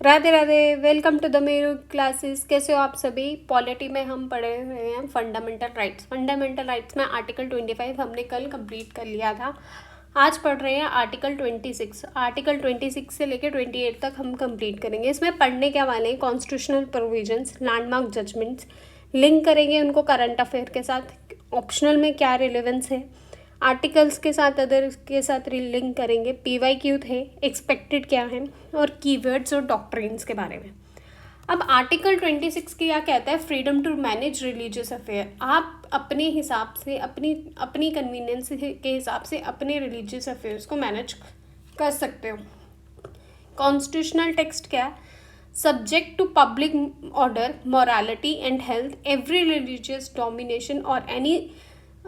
Radhe Radhe. Welcome to the Meru classes. कैसे हो आप सभी? पॉलिटी में हम पढ़े हुए हैं फंडामेंटल राइट्स। फंडामेंटल राइट्स में आर्टिकल 25 हमने कल कंप्लीट कर लिया था। आज पढ़ रहे हैं आर्टिकल 26। आर्टिकल 26 से लेकर 28 तक हम कंप्लीट करेंगे। इसमें पढ़ने क्या वाले हैं? Constitutional provisions, landmark judgments, link करेंगे उनको करंट अफेयर के साथ, ऑप्शनल में क्या रिलेवेंस है, आर्टिकल्स के साथ अदर के साथ लिंक करेंगे, पीवाईक्यू थे, एक्सपेक्टेड क्या है, और कीवर्ड्स और डॉक्ट्रिन्स के बारे में। अब आर्टिकल 26 क्या कहता है? Freedom to manage religious affair. आप अपने हिसाब से अपनी कन्वीनियंस के हिसाब से अपने रिलीजियस अफेयर्स को मैनेज कर सकते हो। कॉन्स्टिट्यूशनल टेक्स्ट क्या है? Subject to public order, morality and health, every religious denomination और any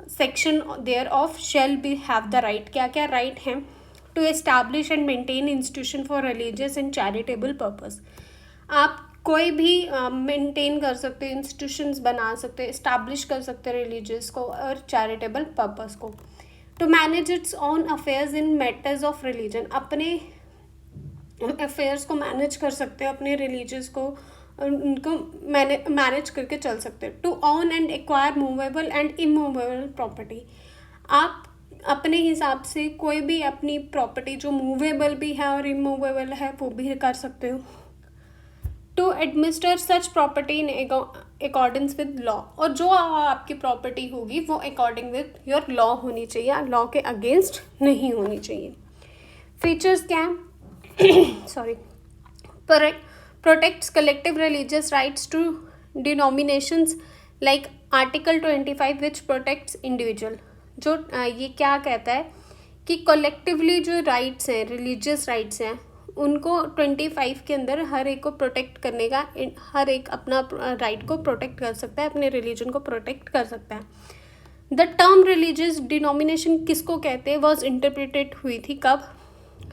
section thereof shall be have the right. क्या क्या राइट हैं? To establish and maintain institution for religious and charitable purpose. आप कोई भी maintain कर सकते हो, इंस्टीट्यूशंस बना सकते हो, इस्टेब्लिश कर सकते हो रिलीजियस को और चैरिटेबल पर्पस को। To manage its own affairs in matters of religion. अपने अफेयर्स को मैनेज कर सकते हो, अपने रिलीजियस को उनको मैनेज करके चल सकते हो। To own and acquire movable and immovable property. आप अपने हिसाब से कोई भी अपनी प्रॉपर्टी जो मूवेबल भी है और इमूवेबल है वो भी कर सकते हो। To administer such property in accordance with law. और जो आपकी प्रॉपर्टी होगी वो अकॉर्डिंग विद योर लॉ होनी चाहिए, लॉ के अगेंस्ट नहीं होनी चाहिए। फीचर्स क्या है? Sorry. protects collective religious rights to denominations like article 25 which protects individual। जो ये क्या कहता है कि कलेक्टिवली जो राइट्स हैं, रिलीजियस राइट्स हैं, उनको 25 के अंदर हर एक को प्रोटेक्ट करने का, हर एक अपना राइट को प्रोटेक्ट कर सकता है, अपने रिलीजन को प्रोटेक्ट कर सकता है। द टर्म रिलीजियस डिनोमिनेशन किसको कहते हैं? वॉज इंटरप्रिटेड हुई थी कब?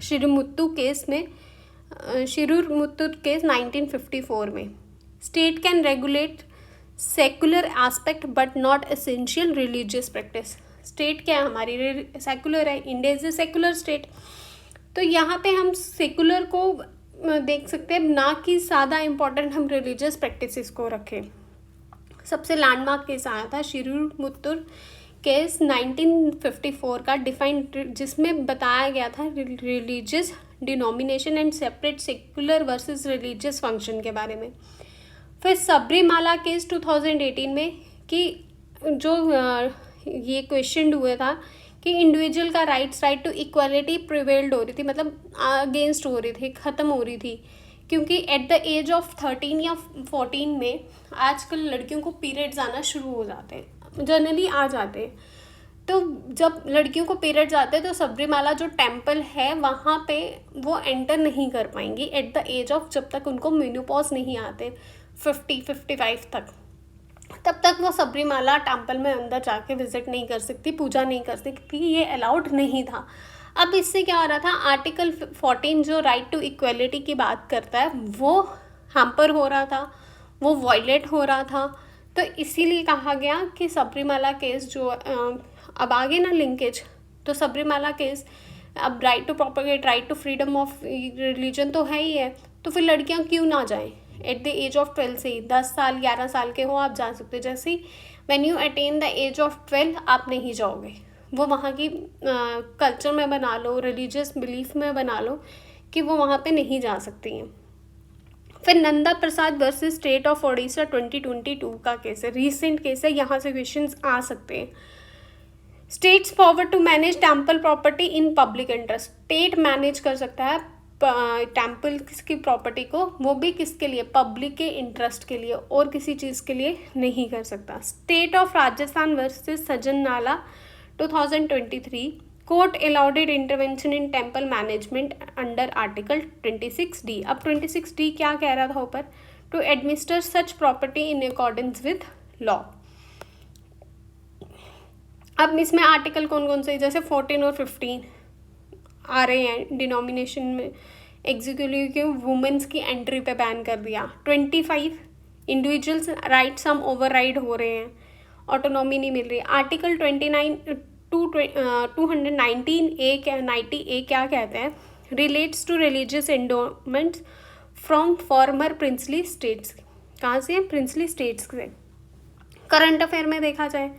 श्रीमुत्तु केस में, शिरूर मुत्तू केस 1954 में। State can regulate secular aspect but not essential religious practice. State क्या है हमारी? सेकुलर है। India is a secular state. तो यहाँ पे हम सेकुलर को देख सकते हैं, ना कि ज़्यादा इम्पोर्टेंट हम रिलीजियस प्रैक्टिसेस को रखें। सबसे लैंडमार्क केस आया था शिरूर मुत्तूर केस 1954 का, डिफाइंड, जिसमें बताया गया था religious denomination and separate secular versus religious function के बारे में। फिर सबरीमाला केस 2018 में कि जो ये क्वेश्चन हुआ था कि इंडिविजुअल का राइट टू इक्वालिटी प्रिवेल्ड हो रही थी, मतलब अगेंस्ट हो रही थी, ख़त्म हो रही थी, क्योंकि एट द एज ऑफ 13 या 14 में आजकल लड़कियों को पीरियड्स आना शुरू हो जाते हैं, जनरली आ जाते हैं। तो जब लड़कियों को पीरियड्स आते हैं तो सबरीमाला जो टेम्पल है वहाँ पे वो एंटर नहीं कर पाएंगी एट द एज ऑफ, जब तक उनको मेनोपॉज नहीं आते 50-55 तक, तब तक वो सबरीमाला टेम्पल में अंदर जाके विजिट नहीं कर सकती, पूजा नहीं कर सकती, ये अलाउड नहीं था। अब इससे क्या हो रहा था? आर्टिकल 14 जो राइट टू इक्वलिटी की बात करता है वो हैम्पर हो रहा था, वो वायलेट हो रहा था। तो इसीलिए कहा गया कि सबरीमाला केस जो अब आगे ना लिंकेज, तो सबरीमाला केस अब right to propagate, right to freedom of religion तो है ही है, तो फिर लड़कियां क्यों ना जाएं? एट द एज ऑफ 12 से ही, 10 साल 11 साल के हो आप जा सकते हो। जैसे ही when you attain the age of 12 आप नहीं जाओगे, वो वहाँ की कल्चर में बना लो, रिलीजियस बिलीफ में बना लो कि वो वहाँ पे नहीं जा सकती हैं। फिर नंदा प्रसाद वर्सेस स्टेट ऑफ ओडिशा 2022 का केस है, रीसेंट केस है, यहाँ से क्वेश्चंस आ सकते हैं। State's power to manage temple property in public interest. State manage कर सकता है टेम्पल की प्रॉपर्टी को, वो भी किसके लिए? पब्लिक के इंटरेस्ट के लिए, और किसी चीज़ के लिए नहीं कर सकता। State of Rajasthan versus Sajjan नाला 2023, court allowed intervention in temple management under article 26D। अब 26D क्या कह रहा था ऊपर? To administer such property in accordance with law. अब इसमें आर्टिकल कौन कौन से, जैसे 14 और 15 आ रहे हैं डिनोमिनेशन में, एग्जीक्यूटिव के वुमेन्स की एंट्री पे बैन कर दिया। 25 इंडिविजुअल्स राइट्स हम ओवरराइड हो रहे हैं, ऑटोनॉमी नहीं मिल रही। आर्टिकल 219A क्या 90A क्या कहते हैं? Relates to religious endowments from former princely states. कहाँ से? प्रिंसली स्टेट्स से। करंट अफेयर में देखा जाए,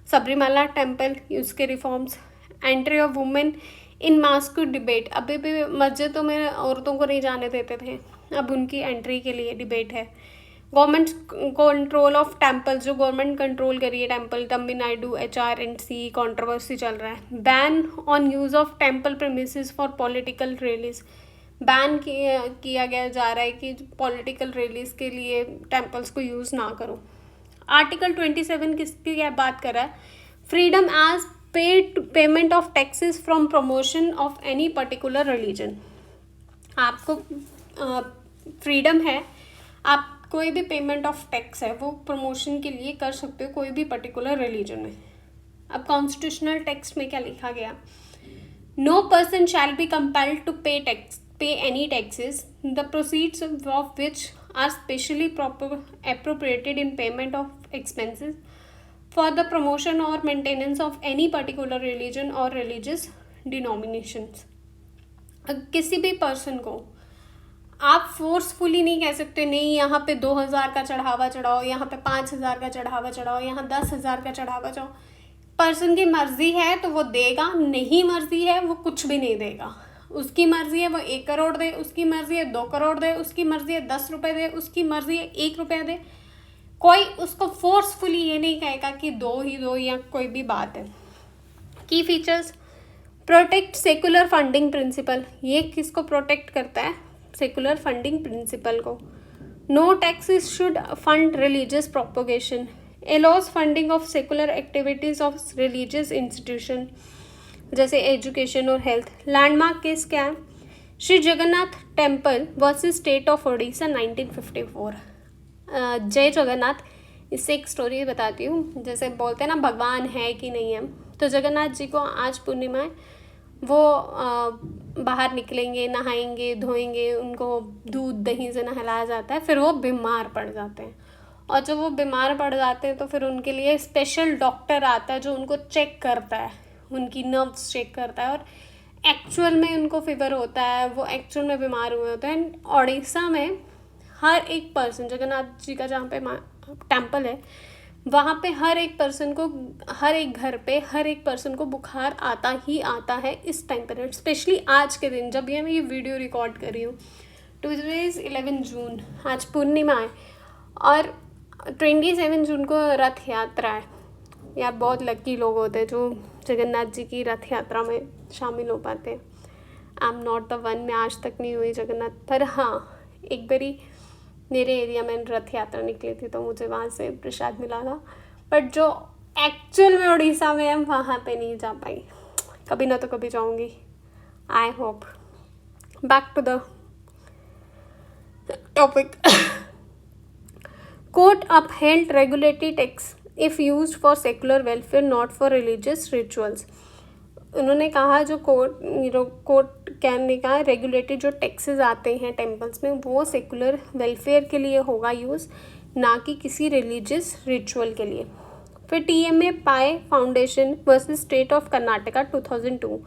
सबरीमाला टेम्पल, उसके reforms, entry of women in mosque debate. अभी भी मस्जिदों में औरतों को नहीं जाने देते थे, अब उनकी एंट्री के लिए डिबेट है। गवर्नमेंट कंट्रोल ऑफ टेम्पल, जो गवर्नमेंट कंट्रोल करिए टेम्पल, तमिलनाडु HRNC कंट्रोवर्सी चल रहा है। Ban on use of temple premises for political rallies, ban किया गया जा रहा है कि पॉलिटिकल रैलीज के लिए टेम्पल्स को यूज़ ना करो। आर्टिकल 27 किसकी क्या बात कर रहा है? Freedom as payment of taxes from promotion of any particular religion. आपको फ्रीडम है, आप कोई भी पेमेंट ऑफ टैक्स है वो प्रमोशन के लिए कर सकते हो कोई भी पर्टिकुलर रिलीजन में। अब कॉन्स्टिट्यूशनल टेक्स्ट में क्या लिखा गया? No person shall be compelled to pay any taxes the proceeds of which are specially appropriated in payment of expenses for the promotion or maintenance of any particular religion or religious denominations। किसी भी person को आप forcefully नहीं कह सकते नहीं यहाँ पे 2000 का चढ़ावा चढ़ाओ, यहाँ पे 5000 का चढ़ावा चढ़ाओ, यहाँ 10,000 का चढ़ावा चढ़ाओ। पर्सन की मर्जी है तो वो देगा, नहीं मर्जी है वो कुछ भी नहीं देगा। उसकी मर्जी है वो 1 करोड़ दे, उसकी मर्जी है 2 करोड़ दे, उसकी मर्जी है 10 रुपये दे, उसकी मर्जी है 1 रुपया दे। कोई उसको फोर्सफुली ये नहीं कहेगा कि 2 ही दो या कोई भी बात है। की features, protect secular funding principle, ये किसको प्रोटेक्ट करता है? सेकुलर फंडिंग प्रिंसिपल को। No taxes should fund religious propagation, allows funding of secular activities of religious institution जैसे एजुकेशन और हेल्थ। लैंडमार्क केस क्या है? Shri Jagannath temple versus state of Odisha 1954। जय जगन्नाथ, इससे एक स्टोरी बताती हूँ। जैसे बोलते हैं ना भगवान है कि नहीं है, तो जगन्नाथ जी को आज पूर्णिमा है, वो बाहर निकलेंगे, नहाएंगे, धोएंगे, उनको दूध दही से नहलाया जाता है, फिर वो बीमार पड़ जाते हैं। और जब वो बीमार पड़ जाते हैं तो फिर उनके लिए स्पेशल डॉक्टर आता है जो उनको चेक करता है, उनकी नर्व्स चेक करता है, और एक्चुअल में उनको फीवर होता है, वो एक्चुअल में बीमार हुए होते हैं। उड़ीसा में हर एक पर्सन, जगन्नाथ जी का जहाँ पे टेम्पल है वहाँ पे हर एक पर्सन को, हर एक घर पे हर एक पर्सन को बुखार आता ही आता है इस टाइम पर। स्पेशली आज के दिन जब मैं ये वीडियो रिकॉर्ड कर रही हूँ, टुडे इज़ 11 जून, आज पूर्णिमा है और 27 जून को रथ यात्रा है। यार बहुत लकी लोग होते हैं जो जगन्नाथ जी की रथ यात्रा में शामिल हो पाते हैं। I am not the one, मैं आज तक नहीं हुई जगन्नाथ, पर हाँ एक बारी मेरे एरिया में रथ यात्रा निकली थी तो मुझे वहाँ से प्रसाद मिला था, बट जो एक्चुअल में उड़ीसा में है वहाँ पे नहीं जा पाई। कभी ना तो कभी जाऊँगी, I hope. Back to the topic. Court upheld regulatory tax if used for secular welfare not for religious rituals. उन्होंने कहा जो कोर्ट क्या ने कहा, रेगुलेटरी जो टैक्सेस आते हैं टेम्पल्स में वो सेकुलर वेलफेयर के लिए होगा यूज़, ना कि किसी रिलीजियस रिचुअल के लिए। फिर TMA Pai foundation versus state of Karnataka 2002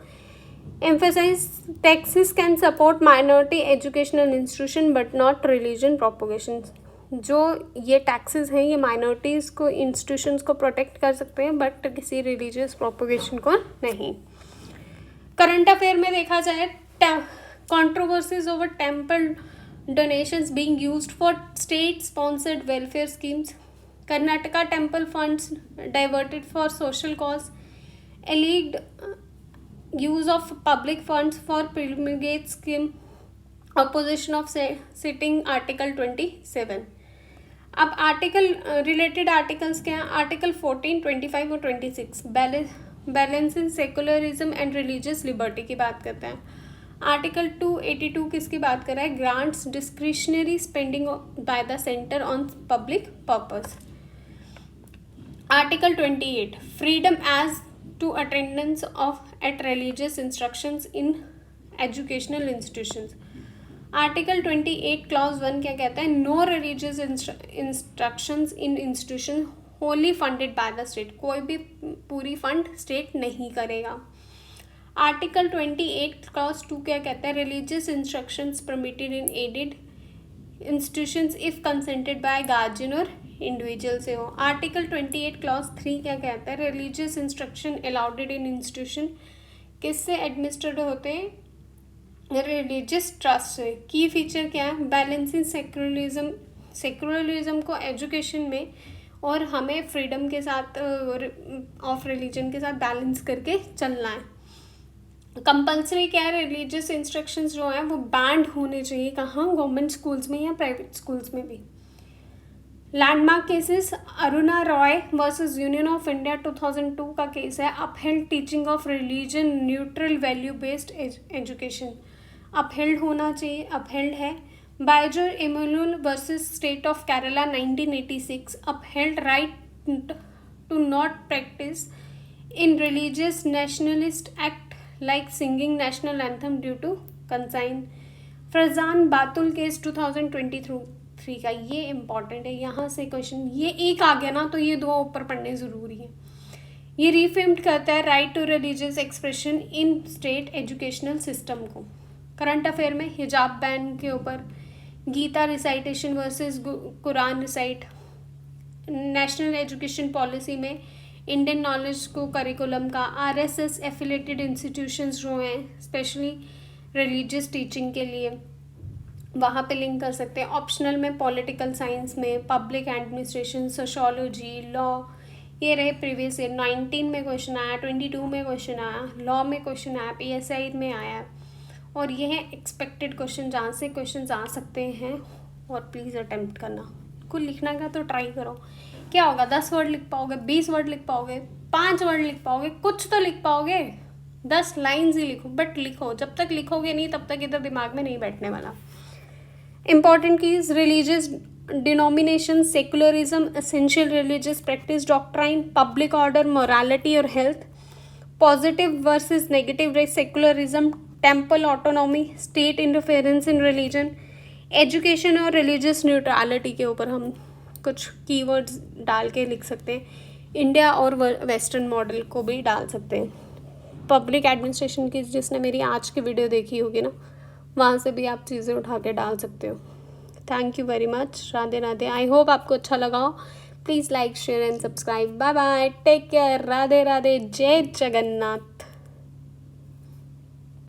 emphasise taxes can support minority educational institution but not religion propagation. जो ये टैक्सेस हैं ये माइनॉरिटीज़ को, इंस्टीट्यूशंस को प्रोटेक्ट कर सकते हैं बट किसी रिलीजियस प्रोपोगेशन को नहीं। करंट अफेयर में देखा जाए, controversies over temple donations being used for state sponsored welfare schemes, Karnataka temple funds diverted for social cause, alleged use of public funds for pilgrimage scheme, opposition of citing article 27। अब article related articles क्या हैं? Article 14, 25 और 26 balancing secularism and religious liberty की बात करते हैं। Article 282 किसकी बात कर रहा है? Grants discretionary spending by the centre on public purpose. Article 28 freedom as to attendance of at religious instructions in educational institutions. Article 28 clause 1 क्या कहता है? No religious instructions in institution wholly funded by the state, कोई भी पूरी fund state नहीं करेगा। Article 28 clause 2 क्या कहता है? Religious instructions permitted in aided institutions if consented by guardian और इंडिविजुअल से हो। आर्टिकल 28 क्लॉज 3 क्या कहता है? Religious instruction allowed in institution किससे एडमिनिस्ट्रेड होते हैं? रिलीजियस ट्रस्ट से। की फीचर क्या है? बैलेंसिंग सेक्युलरिज्म को एजुकेशन में और हमें फ्रीडम के साथ ऑफ रिलीजन के साथ बैलेंस करके चलना है। कंपल्सरी क्या है? रिलीजियस इंस्ट्रक्शंस जो हैं वो बैंड होने चाहिए। कहाँ? गवर्नमेंट स्कूल्स में या प्राइवेट स्कूल्स में भी। Landmark cases Aruna Roy versus union of India 2002 का केस है। Upheld teaching of religion neutral value based education. Upheld होना चाहिए, अपहेल्ड है। Bijoe Emmanuel versus state of Kerala 1986 upheld right to not practice in religious nationalist act like singing national anthem due to conscience. Farzana Batool case 2023 का, ये important है। यहाँ से question ये एक आ गया ना तो ये दो ऊपर पढ़ने ज़रूरी है। ये रिफेम्ड करता है right to religious expression in state educational system को। करंट अफेयर में हिजाब बैन के ऊपर, Gita recitation versus Quran recite. National education policy में इंडियन नॉलेज को करिकुलम का, आरएसएस एफिलेटेड इंस्टीट्यूशंस जो हैं स्पेशली रिलीजियस टीचिंग के लिए वहाँ पे लिंक कर सकते हैं। ऑप्शनल में पॉलिटिकल साइंस में, पब्लिक एडमिनिस्ट्रेशन, सोशोलॉजी, लॉ। ये रहे प्रीवियस ईयर। 19 में क्वेश्चन आया, 22 में क्वेश्चन आया, लॉ में क्वेश्चन आया, पीएसआई में आया। और ये है एक्सपेक्टेड क्वेश्चन जहाँ से क्वेश्चन आ सकते हैं। और प्लीज़ अटेम्प्ट करना। कुछ लिखना का तो ट्राई करो। क्या होगा? 10 वर्ड लिख पाओगे, 20 वर्ड लिख पाओगे, 5 वर्ड लिख पाओगे, कुछ तो लिख पाओगे। 10 लाइन्स ही लिखो, बट लिखो। जब तक लिखोगे नहीं तब तक इधर दिमाग में नहीं बैठने वाला। Important keys: religious denomination, secularism, essential religious practice, doctrine, public order, morality और health, positive versus negative secularism, temple autonomy, state interference in religion, education और रिलीजियस न्यूट्रलिटी के ऊपर हम कुछ कीवर्ड्स डाल के लिख सकते हैं। इंडिया और वेस्टर्न मॉडल को भी डाल सकते हैं। पब्लिक एडमिनिस्ट्रेशन की जिसने मेरी आज की वीडियो देखी होगी ना, वहाँ से भी आप चीज़ें उठा के डाल सकते हो। Thank you very much. Radhe Radhe. I hope आपको अच्छा लगा हो। Please like, share and subscribe. Bye bye, take care. Radhe Radhe. जय जगन्नाथ।